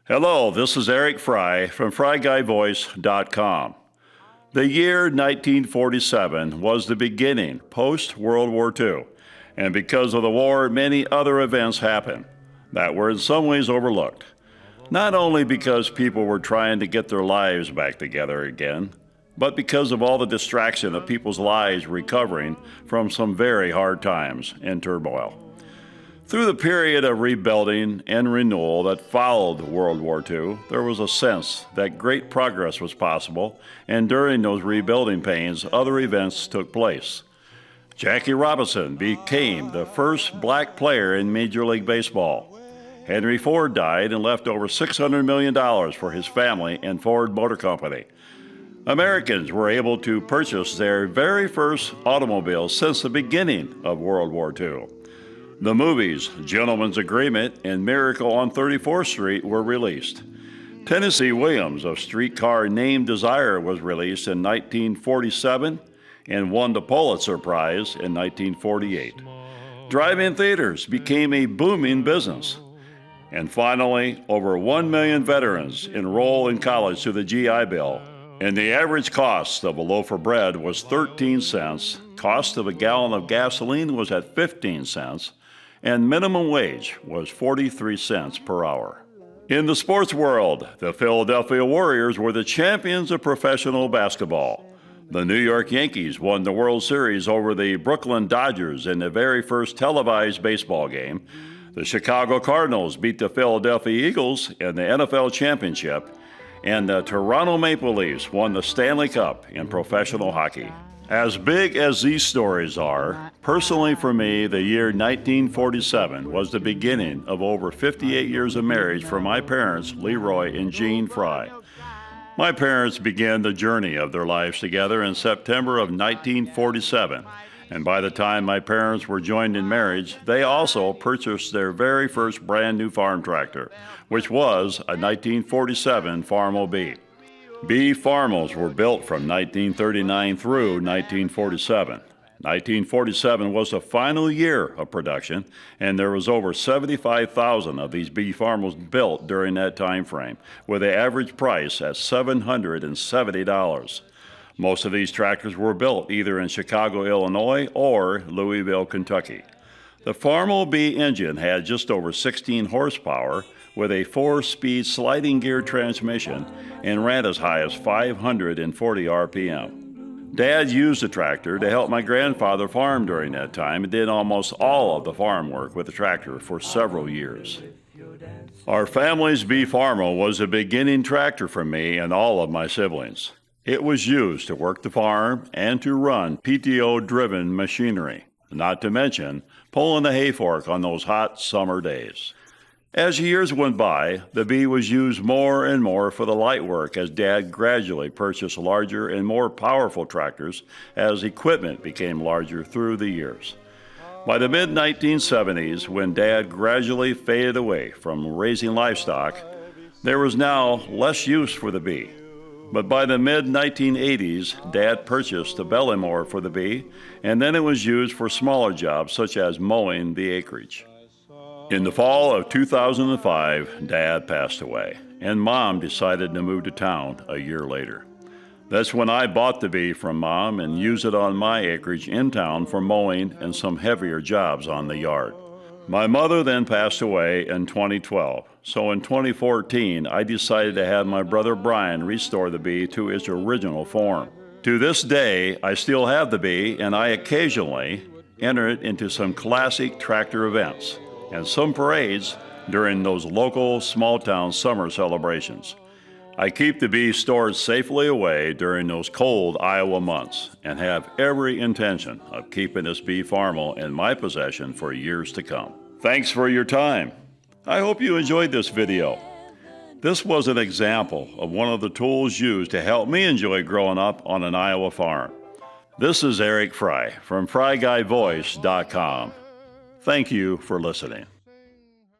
Hello, this is Eric Frey from FreyGuyVoice.com. The year 1947 was the beginning post-World War II, and because of the war, many other events happened that were in some ways overlooked. Not only because people were trying to get their lives back together again, but because of all the distraction of people's lives recovering from some very hard times and turmoil. Through the period of rebuilding and renewal that followed World War II, there was a sense that great progress was possible, and during those rebuilding pains, other events took place. Jackie Robinson became the first black player in Major League Baseball. Henry Ford died and left over $600 million for his family and Ford Motor Company. Americans were able to purchase their very first automobile since the beginning of World War II. The movies Gentleman's Agreement and Miracle on 34th Street were released. Tennessee Williams' of Streetcar Named Desire was released in 1947 and won the Pulitzer Prize in 1948. Drive-in theaters became a booming business. And finally, over 1 million veterans enroll in college through the GI Bill, and the average cost of a loaf of bread was 13 cents, cost of a gallon of gasoline was at 15 cents, and minimum wage was 43 cents per hour. In the sports world, the Philadelphia Warriors were the champions of professional basketball. The New York Yankees won the World Series over the Brooklyn Dodgers in the very first televised baseball game. The Chicago Cardinals beat the Philadelphia Eagles in the NFL championship, and the Toronto Maple Leafs won the Stanley Cup in professional hockey. As big as these stories are, personally for me, the year 1947 was the beginning of over 58 years of marriage for my parents, Leroy and Jean Frey. My parents began the journey of their lives together in September of 1947, and by the time my parents were joined in marriage, they also purchased their very first brand new farm tractor, which was a 1947 Farmall B. B Farmalls were built from 1939 through 1947. 1947 was the final year of production, and there was over 75,000 of these B Farmalls built during that time frame, with the average price at $770. Most of these tractors were built either in Chicago, Illinois, or Louisville, Kentucky. The Farmall B engine had just over 16 horsepower, with a 4-speed sliding gear transmission, and ran as high as 540 RPM. Dad used the tractor to help my grandfather farm during that time and did almost all of the farm work with the tractor for several years. Our family's B Farmall was a beginning tractor for me and all of my siblings. It was used to work the farm and to run PTO-driven machinery, not to mention pulling the hay fork on those hot summer days. As years went by, the B was used more and more for the light work as Dad gradually purchased larger and more powerful tractors as equipment became larger through the years. By the mid-1970s, when Dad gradually faded away from raising livestock, there was now less use for the B. But by the mid-1980s, Dad purchased a belly mower for the B, and then it was used for smaller jobs such as mowing the acreage. In the fall of 2005, Dad passed away, and Mom decided to move to town a year later. That's when I bought the B from Mom and used it on my acreage in town for mowing and some heavier jobs on the yard. My mother then passed away in 2012, so in 2014 I decided to have my brother Brian restore the B to its original form. To this day, I still have the B, and I occasionally enter it into some classic tractor events and some parades during those local small-town summer celebrations. I keep the B stored safely away during those cold Iowa months and have every intention of keeping this B Farmall in my possession for years to come. Thanks for your time. I hope you enjoyed this video. This was an example of one of the tools used to help me enjoy growing up on an Iowa farm. This is Eric Frey from FreyGuyVoice.com. Thank you for listening.